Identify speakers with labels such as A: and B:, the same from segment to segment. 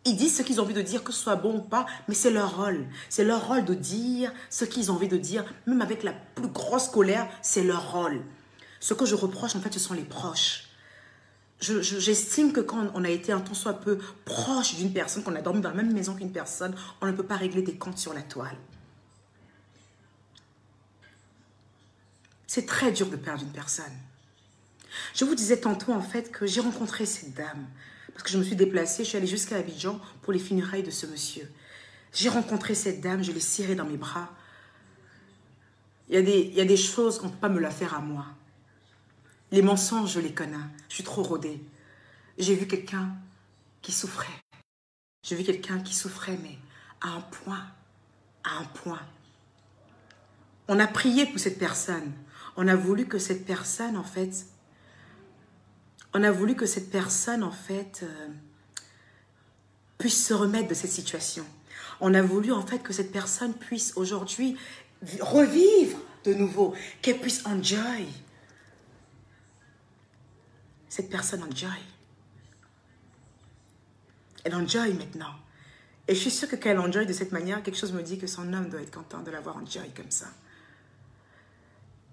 A: Ils disent ce qu'ils ont envie de dire, que ce soit bon ou pas, mais c'est leur rôle. C'est leur rôle de dire ce qu'ils ont envie de dire, même avec la plus grosse colère, c'est leur rôle. Ce que je reproche, en fait, ce sont les proches. J'estime que quand on a été un tant soit peu proche d'une personne, qu'on a dormi dans la même maison qu'une personne, on ne peut pas régler des comptes sur la toile. C'est très dur de perdre une personne. Je vous disais tantôt, en fait, que j'ai rencontré cette dame. Parce que je me suis déplacée, je suis allée jusqu'à Abidjan pour les funérailles de ce monsieur. J'ai rencontré cette dame, je l'ai serrée dans mes bras. Il y a des choses qu'on ne peut pas me la faire à moi. Les mensonges, je les connais. Je suis trop rodée. J'ai vu quelqu'un qui souffrait. J'ai vu quelqu'un qui souffrait, mais à un point. À un point. On a prié pour cette personne. On a voulu que cette personne, en fait... puisse se remettre de cette situation. On a voulu, en fait, que cette personne puisse aujourd'hui revivre de nouveau. Qu'elle puisse enjoy. Cette personne enjoy. Elle enjoy maintenant. Et je suis sûre que quand elle enjoy de cette manière, quelque chose me dit que son homme doit être content de l'avoir enjoy comme ça.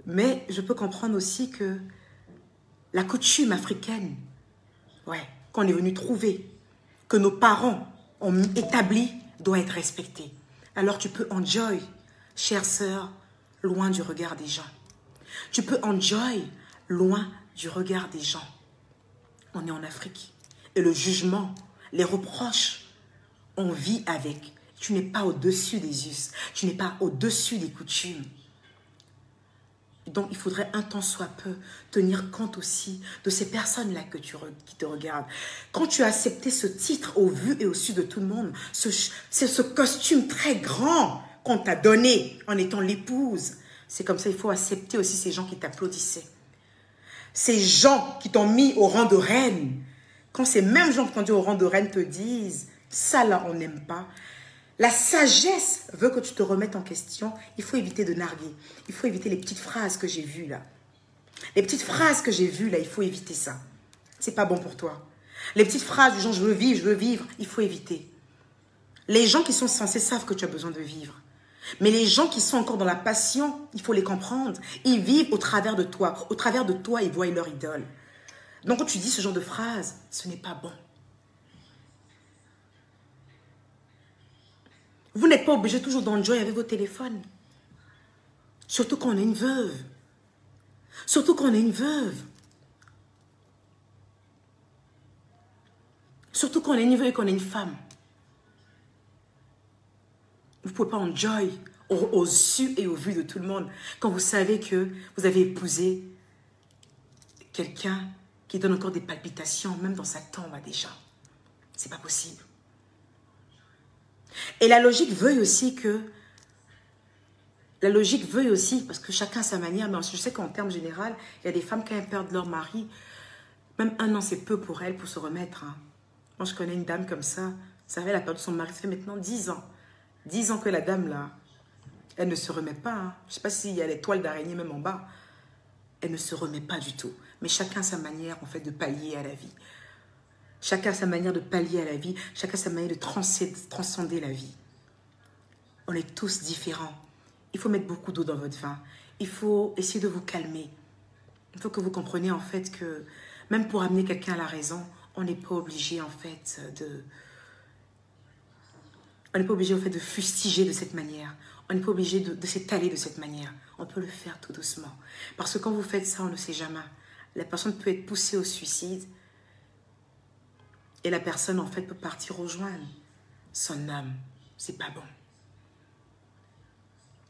A: Mais je peux comprendre aussi que la coutume africaine, qu'on est venu trouver, que nos parents ont établi, doit être respectée. Alors tu peux enjoy, chère sœur, loin du regard des gens. Tu peux enjoy, loin du regard des gens. On est en Afrique. Et le jugement, les reproches, on vit avec. Tu n'es pas au-dessus des us. Tu n'es pas au-dessus des coutumes. Donc, il faudrait un temps soit peu tenir compte aussi de ces personnes-là qui te regardent. Quand tu as accepté ce titre au vu et au su de tout le monde, c'est ce costume très grand qu'on t'a donné en étant l'épouse. C'est comme ça, il faut accepter aussi ces gens qui t'applaudissaient. Ces gens qui t'ont mis au rang de reine. Quand ces mêmes gens qui t'ont dit au rang de reine te disent, ça là, on n'aime pas. La sagesse veut que tu te remettes en question. Il faut éviter de narguer. Il faut éviter les petites phrases que j'ai vues là. Les petites phrases que j'ai vues là, il faut éviter ça. C'est pas bon pour toi. Les petites phrases du genre je veux vivre, il faut éviter. Les gens qui sont censés savent que tu as besoin de vivre. Mais les gens qui sont encore dans la passion, il faut les comprendre. Ils vivent au travers de toi. Au travers de toi, ils voient leur idole. Donc quand tu dis ce genre de phrases, ce n'est pas bon. Vous n'êtes pas obligé toujours d'enjoy avec vos téléphones. Surtout quand on est une veuve. Surtout quand on est une veuve. Surtout quand on est une veuve et qu'on est une femme. Vous ne pouvez pas enjoy au su et au vu de tout le monde quand vous savez que vous avez épousé quelqu'un qui donne encore des palpitations, même dans sa tombe déjà. C'est pas possible. Et la logique veut aussi parce que chacun a sa manière, mais je sais qu'en termes général, il y a des femmes qui perdent leur mari, même 1 an, c'est peu pour elles pour se remettre. Hein. Moi, je connais une dame comme ça, vous savez, elle a perdu son mari, ça fait maintenant 10 ans. 10 ans que la dame, là, elle ne se remet pas. Hein. Je ne sais pas s'il y a les toiles d'araignée même en bas. Elle ne se remet pas du tout. Mais chacun a sa manière, en fait, de pallier à la vie. Chacun a sa manière de pallier à la vie. Chacun a sa manière de transcender la vie. On est tous différents. Il faut mettre beaucoup d'eau dans votre vin. Il faut essayer de vous calmer. Il faut que vous compreniez, en fait, que même pour amener quelqu'un à la raison, on n'est pas obligé, en fait, on n'est pas obligé, en fait, de fustiger de cette manière. On n'est pas obligé de s'étaler de cette manière. On peut le faire tout doucement. Parce que quand vous faites ça, on ne sait jamais. La personne peut être poussée au suicide. Et la personne, en fait, peut partir rejoindre son âme. C'est pas bon.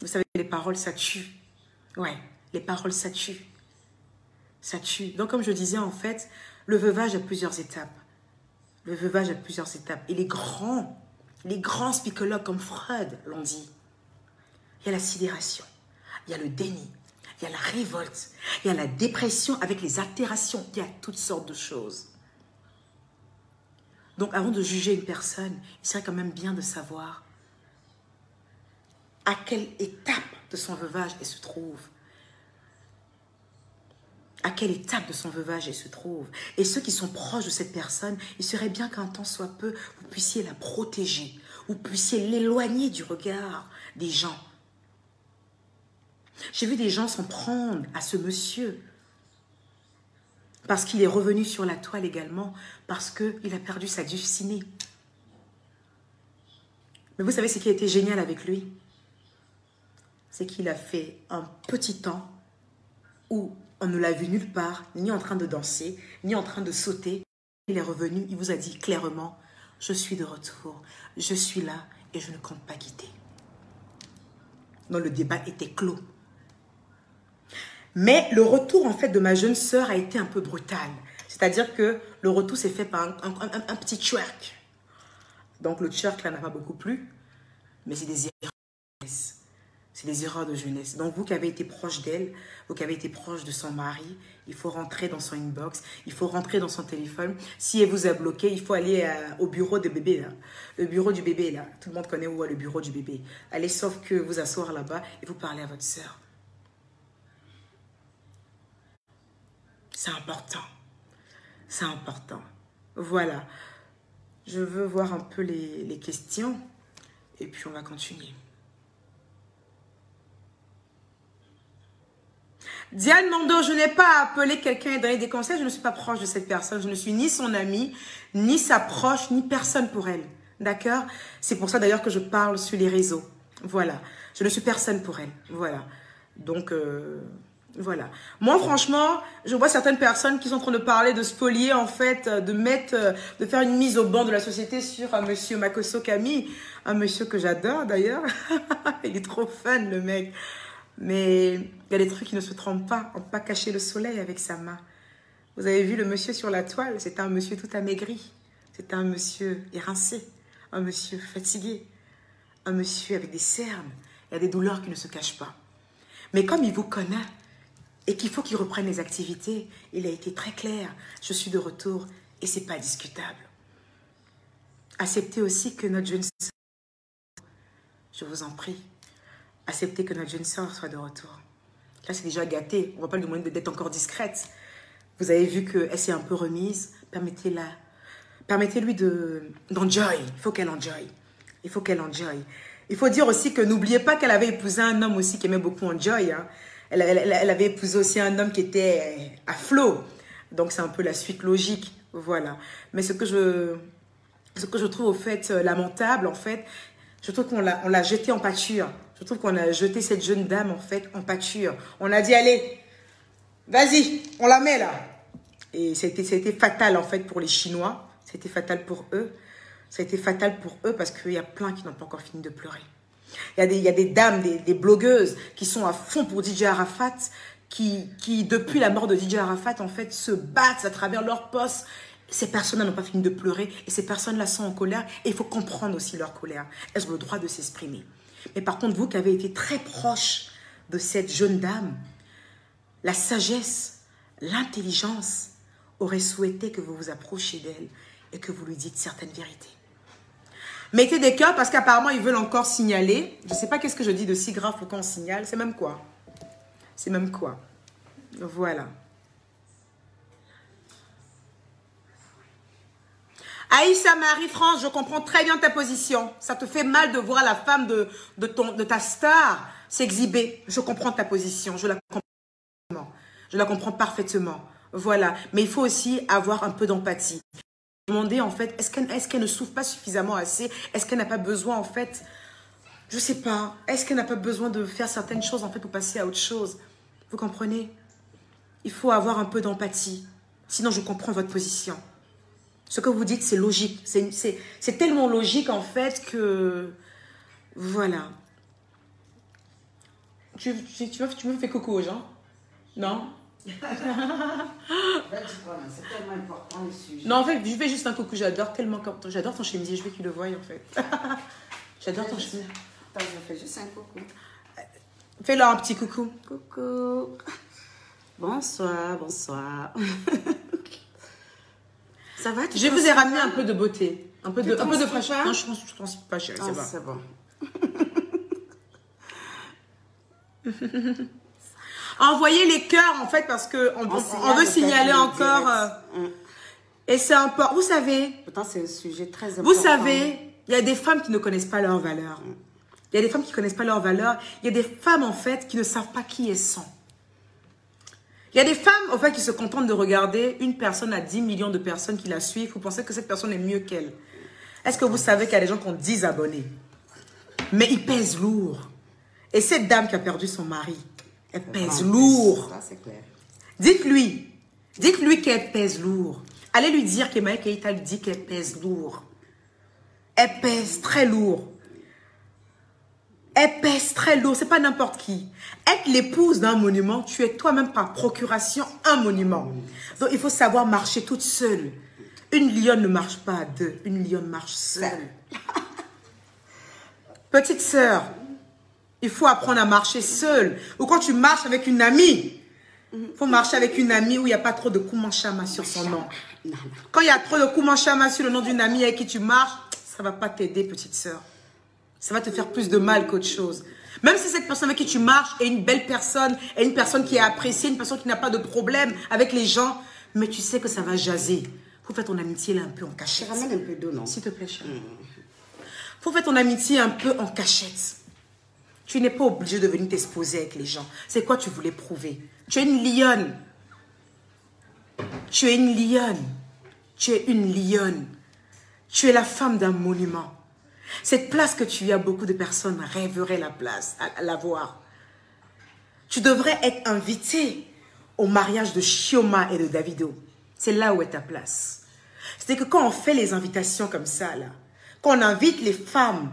A: Vous savez, les paroles, ça tue. Ouais, les paroles, ça tue. Ça tue. Donc, comme je disais, en fait, le veuvage a plusieurs étapes. Le veuvage a plusieurs étapes. Et les grands psychologues comme Freud l'ont dit. Il y a la sidération, il y a le déni, il y a la révolte, il y a la dépression avec les altérations. Il y a toutes sortes de choses. Donc, avant de juger une personne, il serait quand même bien de savoir à quelle étape de son veuvage elle se trouve. à quelle étape de son veuvage elle se trouve. Et ceux qui sont proches de cette personne, il serait bien qu'un temps soit peu, vous puissiez la protéger, vous puissiez l'éloigner du regard des gens. J'ai vu des gens s'en prendre à ce monsieur parce qu'il est revenu sur la toile également, parce qu'il a perdu sa dulcinée. Mais vous savez ce qui a été génial avec lui? C'est qu'il a fait un petit temps où on ne l'a vu nulle part, ni en train de danser, ni en train de sauter. Il est revenu, il vous a dit clairement, je suis de retour, je suis là et je ne compte pas quitter. Donc le débat était clos. Mais le retour en fait de ma jeune sœur a été un peu brutal. C'est-à-dire que le retour s'est fait par un petit twerk. Donc le twerk là n'a pas beaucoup plu, mais c'est des erreurs de jeunesse. C'est des erreurs de jeunesse. Donc vous qui avez été proche d'elle, vous qui avez été proche de son mari, il faut rentrer dans son inbox, il faut rentrer dans son téléphone. Si elle vous a bloqué, il faut aller au bureau de bébé là. Le bureau du bébé là. Tout le monde connaît où est le bureau du bébé. Allez sauf que vous asseoir là-bas et vous parlez à votre sœur. C'est important. C'est important. Voilà. Je veux voir un peu les questions. Et puis on va continuer. Diane Mando, je n'ai pas appelé quelqu'un et donné des conseils. Je ne suis pas proche de cette personne. Je ne suis ni son amie, ni sa proche, ni personne pour elle. D'accord? C'est pour ça d'ailleurs que je parle sur les réseaux. Voilà. Je ne suis personne pour elle. Voilà. Donc... voilà. Moi, franchement, je vois certaines personnes qui sont en train de parler, de spolier, en fait, de faire une mise au banc de la société sur un monsieur Makosso Camille, un monsieur que j'adore d'ailleurs. Il est trop fun, le mec. Mais il y a des trucs qui ne se trompent pas. On ne peut pas cacher le soleil avec sa main. Vous avez vu le monsieur sur la toile? C'était un monsieur tout amaigri. C'était un monsieur érincé, un monsieur fatigué, un monsieur avec des cernes. Il y a des douleurs qui ne se cachent pas. Mais comme il vous connaît, et qu'il faut qu'il reprenne les activités, il a été très clair. Je suis de retour et ce n'est pas discutable. Acceptez aussi que notre jeune sœur, je vous en prie, acceptez que notre jeune sœur soit de retour. Là, c'est déjà gâté. On ne va pas lui demander d'être encore discrète. Vous avez vu qu'elle s'est un peu remise. Permettez-la. Permettez-lui d'enjoy. Il faut qu'elle enjoy. Il faut qu'elle enjoy. Il faut dire aussi que n'oubliez pas qu'elle avait épousé un homme aussi qui aimait beaucoup enjoy, hein. Elle avait épousé aussi un homme qui était à flot. Donc, c'est un peu la suite logique. Voilà. Mais ce que je trouve au fait lamentable, en fait, je trouve qu'on l'a jeté en pâture. Je trouve qu'on a jeté cette jeune dame, en fait, en pâture. On a dit, allez, vas-y, on la met là. Et ça a été fatal, en fait, pour les Chinois. Ça a été fatal pour eux. Ça a été fatal pour eux parce qu'il y a plein qui n'ont pas encore fini de pleurer. Il y a des dames, des blogueuses qui sont à fond pour DJ Arafat, qui, depuis la mort de DJ Arafat, en fait, se battent à travers leur poste. Ces personnes-là n'ont pas fini de pleurer et ces personnes-là sont en colère et il faut comprendre aussi leur colère. Elles ont le droit de s'exprimer. Mais par contre, vous qui avez été très proche de cette jeune dame, la sagesse, l'intelligence auraient souhaité que vous vous approchiez d'elle et que vous lui dites certaines vérités. Mettez des cœurs parce qu'apparemment, ils veulent encore signaler. Je ne sais pas qu'est-ce que je dis de si grave pour qu'on signale. C'est même quoi? C'est même quoi? Voilà. Aïssa Marie-France, je comprends très bien ta position. Ça te fait mal de voir la femme de ta star s'exhiber. Je comprends ta position. Je la comprends parfaitement. Je la comprends parfaitement. Voilà. Mais il faut aussi avoir un peu d'empathie. Demander en fait, est-ce qu'elle ne souffre pas suffisamment assez? Est-ce qu'elle n'a pas besoin en fait, je sais pas, est-ce qu'elle n'a pas besoin de faire certaines choses en fait pour passer à autre chose? Vous comprenez? Il faut avoir un peu d'empathie. Sinon, je comprends votre position. Ce que vous dites, c'est logique. C'est tellement logique en fait que... Voilà. Tu me fais coucou aux gens? Non?
B: C'est tellement important le sujet.
A: Non, en fait, je fais juste un coucou. J'adore ton chemisier. Je veux qu'il le voie, en fait. J'adore ton chemisier.
B: Attends, je fais juste un coucou.
A: Fais-leur un petit coucou.
B: Coucou. Bonsoir, bonsoir. Ça va?
A: Je vous ai ramené un peu de beauté. Un peu de fraîcheur. Non, je pense pas, chérie.
B: Ah,
A: c'est bon.
B: bon.
A: Envoyez les cœurs, en fait, parce que on veut signaler encore. Et c'est important. Vous savez.
B: Pourtant, c'est un sujet très important.
A: Vous savez, il y a des femmes qui ne connaissent pas leur valeur. Il y a des femmes qui ne connaissent pas leur valeur. Il y a des femmes, en fait, qui ne savent pas qui elles sont. Il y a des femmes, en fait, qui se contentent de regarder une personne à 10 millions de personnes qui la suivent. Vous pensez que cette personne est mieux qu'elle. Est-ce que vous savez qu'il y a des gens qui ont 10 abonnés? Mais ils pèsent lourd. Et cette dame qui a perdu son mari, elle pèse lourd.
B: Ça, c'est clair.
A: Dites-lui qu'elle pèse lourd. Allez lui dire que Maya Keïta lui dit qu'elle pèse lourd. Elle pèse très lourd. Elle pèse très lourd, c'est pas n'importe qui. Être l'épouse d'un monument, tu es toi-même par procuration un monument. Donc il faut savoir marcher toute seule. Une lionne ne marche pas à deux, une lionne marche seule. Petite sœur, il faut apprendre à marcher seule. Ou quand tu marches avec une amie, il faut marcher avec une amie où il n'y a pas trop de Koumanchama sur son nom. Quand il y a trop de Koumanchama sur le nom d'une amie avec qui tu marches, ça ne va pas t'aider, petite sœur. Ça va te faire plus de mal qu'autre chose. Même si cette personne avec qui tu marches est une belle personne, est une personne qui est appréciée, une personne qui n'a pas de problème avec les gens, mais tu sais que ça va jaser. Faut faire ton amitié là un peu en cachette.
B: Je ramène un peu d'eau, non?
A: S'il te plaît, chérie. Faut faire ton amitié un peu en cachette. Tu n'es pas obligé de venir t'exposer avec les gens. C'est quoi tu voulais prouver? Tu es une lionne. Tu es une lionne. Tu es une lionne. Tu es la femme d'un monument. Cette place que tu as, beaucoup de personnes rêveraient à l'avoir. Tu devrais être invité au mariage de Chioma et de Davido. C'est là où est ta place. C'est que quand on fait les invitations comme ça, là, quand on invite les femmes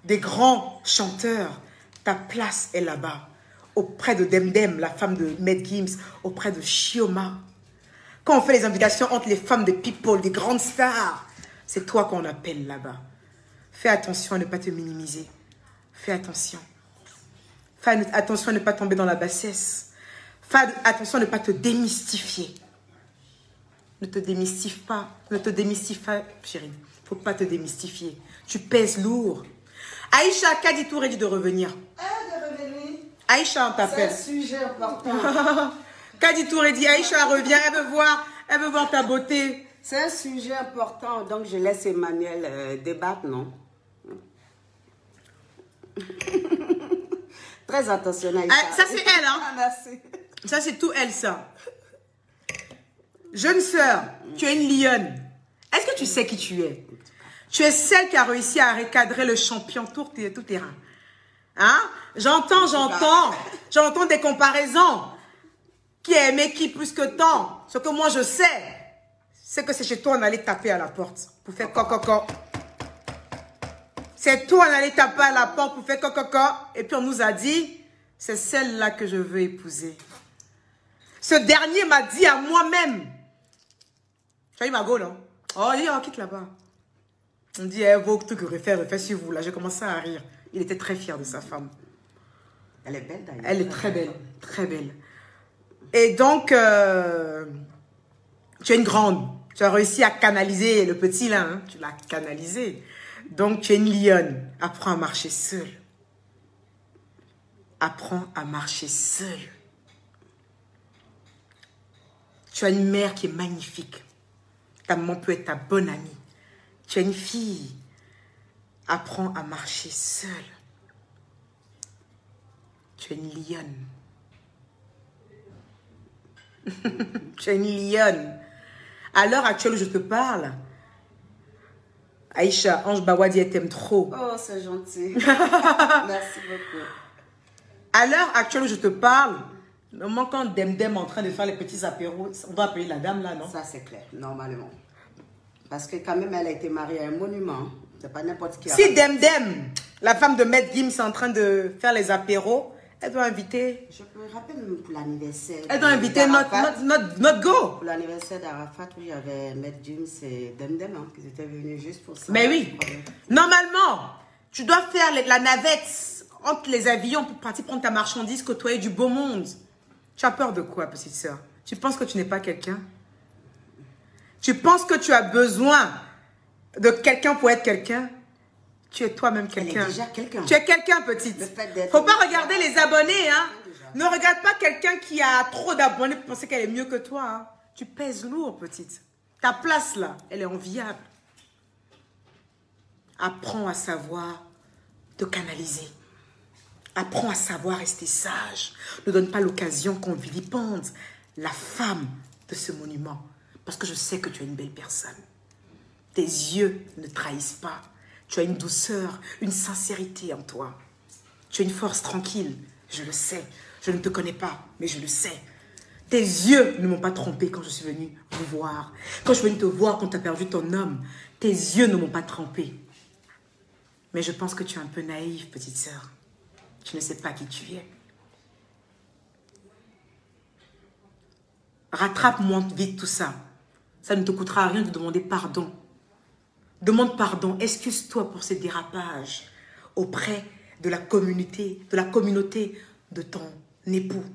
A: des grands chanteurs, ta place est là-bas. Auprès de Demdem, la femme de Med Gims, auprès de Chioma. Quand on fait les invitations entre les femmes de People, des grandes stars, c'est toi qu'on appelle là-bas. Fais attention à ne pas te minimiser. Fais attention. Fais attention à ne pas tomber dans la bassesse. Fais attention à ne pas te démystifier. Ne te démystifie pas. Ne te démystifie pas, chérie. Il ne faut pas te démystifier. Tu pèses lourd. Aïcha, Kadi Touré dit de revenir.
B: De revenir.
A: Aïcha, on t'appelle.
B: C'est un sujet important.
A: Kadi Touré dit, Aïcha revient, elle veut voir ta beauté.
B: C'est un sujet important, donc je laisse Emmanuel débattre, non? Très attention, Aïcha.
A: Ça, c'est elle, hein?
B: Merci.
A: Ça, c'est tout elle, ça. Jeune sœur, tu es une lionne. Est-ce que tu sais qui tu es? Tu es celle qui a réussi à recadrer le champion tout terrain. Hein? J'entends des comparaisons. Qui a aimé qui plus que tant? Ce que moi, je sais, c'est que c'est chez toi, on allait taper à la porte pour faire coco. C'est toi, on allait taper à la porte pour faire coco. Et puis on nous a dit, c'est celle-là que je veux épouser. Ce dernier m'a dit à moi-même. Tu as eu ma go, non? Oh, il dit, oh, quitte là-bas. On dit, eh, vos trucs, refais sur vous. Là, j'ai commencé à rire. Il était très fier de sa femme.
B: Elle est belle d'ailleurs.
A: Elle est très belle, très belle. Et donc, tu es une grande. Tu as réussi à canaliser le petit là, hein? Tu l'as canalisé. Donc, tu es une lionne. Apprends à marcher seule. Apprends à marcher seule. Tu as une mère qui est magnifique. Ta maman peut être ta bonne amie. Tu es une fille. Apprends à marcher seule. Tu es une lionne. Tu es une lionne. À l'heure actuelle où je te parle, Aïcha, Ange Bawadi, elle t'aime trop.
B: Oh, c'est gentil. Merci beaucoup.
A: À l'heure actuelle où je te parle, normalement quand Demdem est en train de faire les petits apéros, on doit appeler la dame là, non?
B: Ça, c'est clair, normalement. Parce que quand même, elle a été mariée à un monument. C'est pas n'importe qui.
A: Si Demdem, la femme de Med Gims, est en train de faire les apéros, elle doit inviter.
B: Je me rappelle pour l'anniversaire.
A: Elle doit inviter notre go.
B: Pour l'anniversaire d'Arafat, où il y avait Med Gims et Demdem, hein, qui étaient venus juste pour ça.
A: Mais oui. Normalement, tu dois faire la navette entre les avions pour partir prendre ta marchandise, côtoyer du beau monde. Tu as peur de quoi, petite sœur? Tu penses que tu n'es pas quelqu'un? Tu penses que tu as besoin de quelqu'un pour être quelqu'un? Tu es toi-même quelqu'un.
B: Elle est déjà quelqu'un.
A: Tu es quelqu'un, petite. Faut pas regarder les abonnés, hein.
B: déjà.
A: Ne regarde pas quelqu'un qui a trop d'abonnés pour penser qu'elle est mieux que toi. Hein. Tu pèses lourd, petite. Ta place, là, elle est enviable. Apprends à savoir te canaliser. Apprends à savoir rester sage. Ne donne pas l'occasion qu'on vilipende la femme de ce monument. Parce que je sais que tu es une belle personne. Tes yeux ne trahissent pas. Tu as une douceur, une sincérité en toi. Tu as une force tranquille. Je le sais. Je ne te connais pas, mais je le sais. Tes yeux ne m'ont pas trompé quand je suis venue vous voir. Quand je suis venue te voir, quand tu as perdu ton homme, tes yeux ne m'ont pas trompé. Mais je pense que tu es un peu naïve, petite sœur. Tu ne sais pas qui tu es. Rattrape-moi vite tout ça. Ça ne te coûtera rien de demander pardon. Demande pardon, excuse-toi pour ces dérapages auprès de la communauté de ton époux.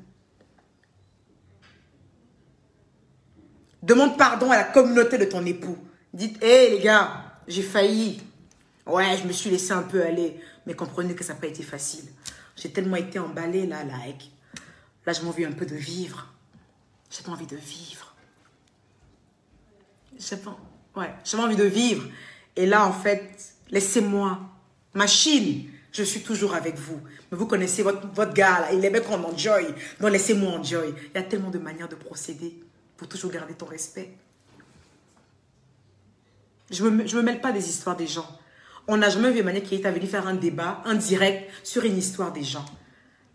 A: Demande pardon à la communauté de ton époux. Dites, hé les gars, j'ai failli. Ouais, je me suis laissé un peu aller. Mais comprenez que ça n'a pas été facile. J'ai tellement été emballée là, like. Là, j'ai envie un peu de vivre. J'ai pas envie de vivre. J'ai envie de vivre. Et là, en fait, laissez-moi. Machine, je suis toujours avec vous. Mais vous connaissez votre gars, là. Il aimait qu'on enjoy. Donc, laissez-moi enjoy. Il y a tellement de manières de procéder pour toujours garder ton respect. Je me mêle pas des histoires des gens. On n'a jamais vu Emmanuel qui est venu faire un débat, un direct sur une histoire des gens.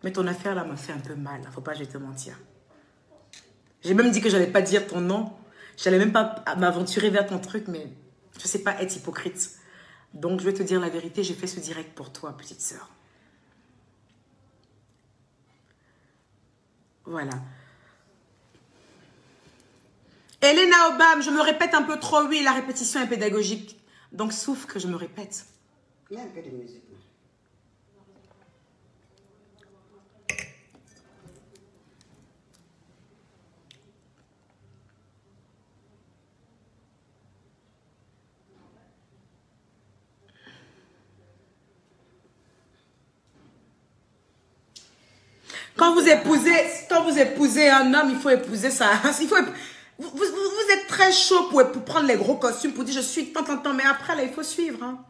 A: Mais ton affaire là m'a fait un peu mal. Faut pas que je te mentir. J'ai même dit que je n'allais pas dire ton nom. Je n'allais même pas m'aventurer vers ton truc, mais je ne sais pas être hypocrite. Donc je vais te dire la vérité, j'ai fait ce direct pour toi, petite sœur. Voilà. Elena Obam, je me répète un peu trop, oui, la répétition est pédagogique. Donc souffre que je me répète.
B: Il y a un peu de musique.
A: Quand vous épousez un homme, il faut épouser ça. Vous êtes très chaud pour prendre les gros costumes, pour dire je suis tant, mais après là, il faut suivre. Hein.